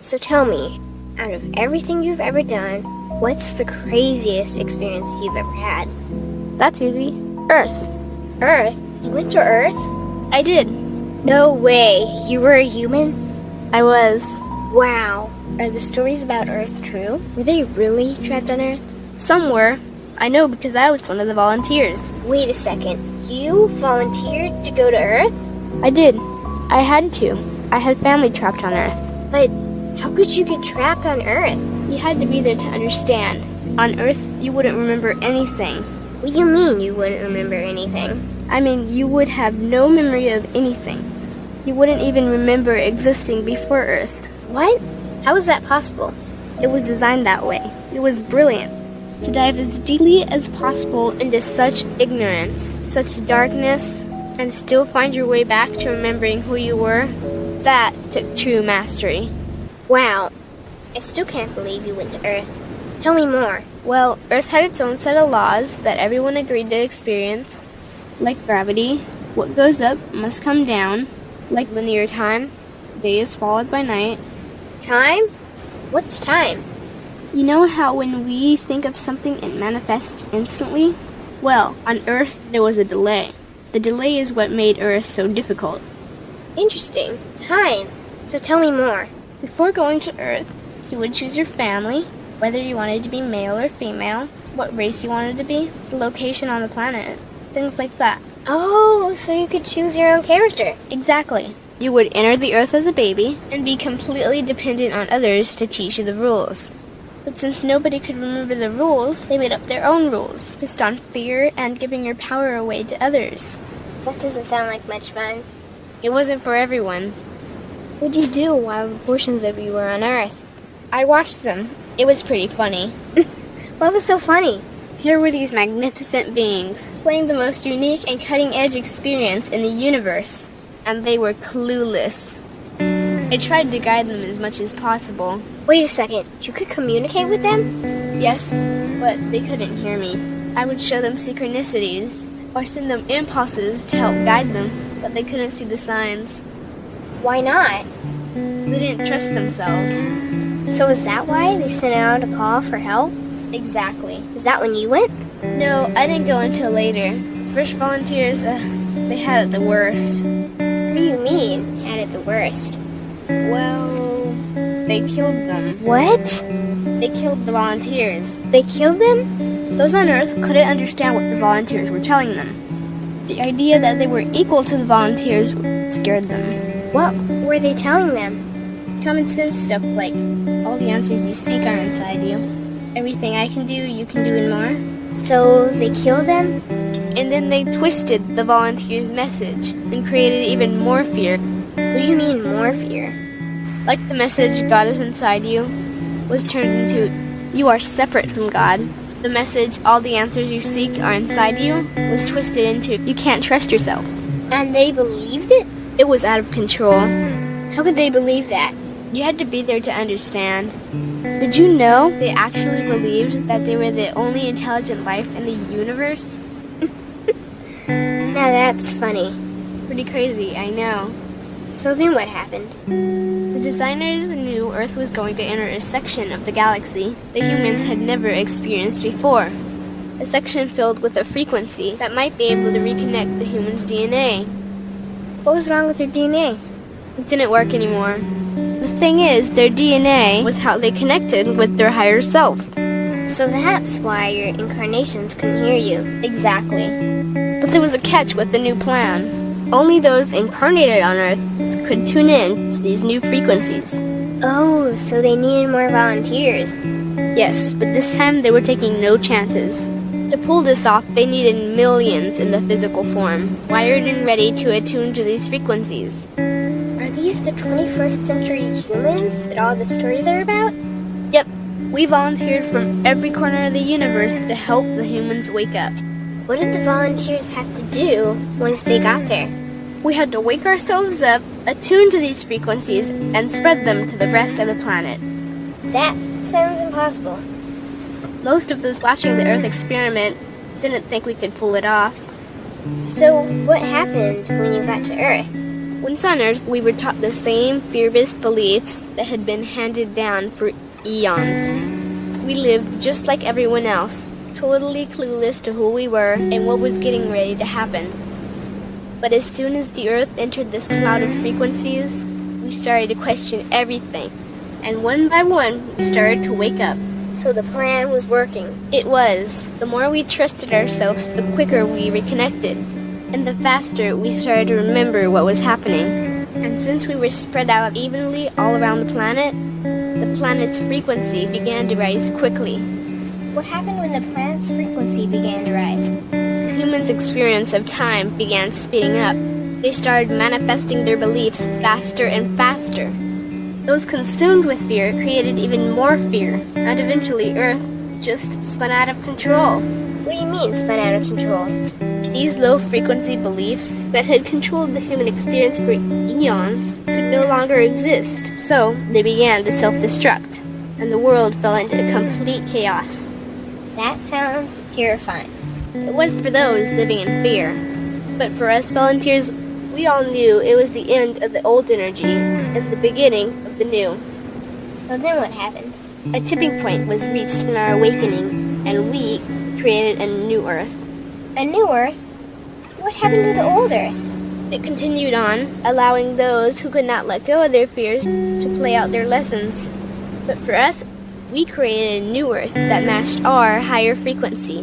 So tell me, out of everything you've ever done, what's the craziest experience you've ever had? That's easy. Earth. Earth? You went to Earth? I did. No way. You were a human? I was. Wow. Are the stories about Earth true? Were they really trapped on Earth? Some were. I know because I was one of the volunteers. Wait a second. You volunteered to go to Earth? I did. I had to. I had family trapped on Earth. But how could you get trapped on Earth? You had to be there to understand. On Earth, you wouldn't remember anything. What do you mean you wouldn't remember anything? I mean, you would have no memory of anything. You wouldn't even remember existing before Earth. What? How is that possible? It was designed that way. It was brilliant. To dive as deeply as possible into such ignorance, such darkness, and still find your way back to remembering who you were, that took true mastery. Wow. I still can't believe you went to Earth. Tell me more. Well, Earth had its own set of laws that everyone agreed to experience. Like gravity, what goes up must come down. Like linear time, day is followed by night. Time? What's time? You know how when we think of something it manifests instantly? Well, on Earth there was a delay. The delay is what made Earth so difficult. Interesting. Time. So tell me more. Before going to Earth, you would choose your family, whether you wanted to be male or female, what race you wanted to be, the location on the planet, things like that. Oh, so you could choose your own character. Exactly. You would enter the Earth as a baby and be completely dependent on others to teach you the rules. But since nobody could remember the rules, they made up their own rules, based on fear and giving your power away to others. That doesn't sound like much fun. It wasn't for everyone. What'd you do while portions of you were on Earth? I watched them. It was pretty funny. What was so funny? Here were these magnificent beings, playing the most unique and cutting-edge experience in the universe, and they were clueless. I tried to guide them as much as possible. Wait a second, you could communicate with them? Yes, but they couldn't hear me. I would show them synchronicities, or send them impulses to help guide them, but they couldn't see the signs. Why not? They didn't trust themselves. So is that why they sent out a call for help? Exactly. Is that when you went? No, I didn't go until later. First volunteers, they had it the worst. What do you mean, had it the worst? Well, they killed them. What? They killed the volunteers. They killed them? Those on Earth couldn't understand what the volunteers were telling them. The idea that they were equal to the volunteers scared them. What were they telling them? Common sense stuff like, all the answers you seek are inside you. Everything I can do, you can do and more. So they killed them? And then they twisted the volunteers' message and created even more fear. What do you mean, more fear? Like the message, God is inside you, was turned into, you are separate from God. The message, all the answers you seek are inside you, was twisted into, you can't trust yourself. And they believed it? It was out of control. How could they believe that? You had to be there to understand. Did you know they actually believed that they were the only intelligent life in the universe? Now that's funny. Pretty crazy, I know. So then what happened? The designers knew Earth was going to enter a section of the galaxy that humans had never experienced before. A section filled with a frequency that might be able to reconnect the human's DNA. What was wrong with their DNA? It didn't work anymore. The thing is, their DNA was how they connected with their higher self. So that's why your incarnations couldn't hear you. Exactly. But there was a catch with the new plan. Only those incarnated on Earth could tune in to these new frequencies. Oh, so they needed more volunteers. Yes, but this time they were taking no chances. To pull this off, they needed millions in the physical form, wired and ready to attune to these frequencies. Are these the 21st century humans that all the stories are about? Yep, we volunteered from every corner of the universe to help the humans wake up. What did the volunteers have to do once they got there? We had to wake ourselves up, attune to these frequencies, and spread them to the rest of the planet. That sounds impossible. Most of those watching the Earth experiment didn't think we could pull it off. So what happened when you got to Earth? Once on Earth, we were taught the same fear-based beliefs that had been handed down for eons. We lived just like everyone else, totally clueless to who we were and what was getting ready to happen. But as soon as the Earth entered this cloud of frequencies, we started to question everything. And one by one, we started to wake up. So the plan was working. It was. The more we trusted ourselves, the quicker we reconnected. And the faster we started to remember what was happening. And since we were spread out evenly all around the planet's frequency began to rise quickly. What happened when the planet's frequency began to rise? Humans' experience of time began speeding up. They started manifesting their beliefs faster and faster. Those consumed with fear created even more fear, and eventually Earth just spun out of control. What do you mean, spun out of control? These low-frequency beliefs that had controlled the human experience for eons could no longer exist, so they began to self-destruct, and the world fell into complete chaos. That sounds terrifying. It was for those living in fear, but for us volunteers, we all knew it was the end of the old energy and the beginning of the new. So then what happened? A tipping point was reached in our awakening, and we created a new Earth. A new Earth? What happened to the old Earth? It continued on, allowing those who could not let go of their fears to play out their lessons. But for us, we created a new Earth that matched our higher frequency.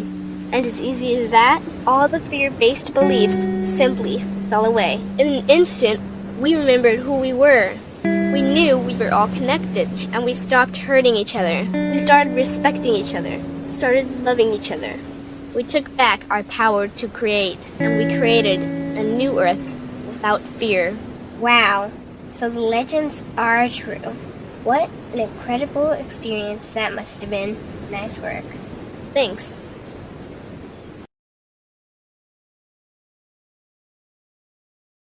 And as easy as that, all the fear-based beliefs simply fell away. In an instant, we remembered who we were. We knew we were all connected, and we stopped hurting each other. We started respecting each other, started loving each other. We took back our power to create, and we created a new Earth without fear. Wow, so the legends are true. What an incredible experience that must have been. Nice work. Thanks.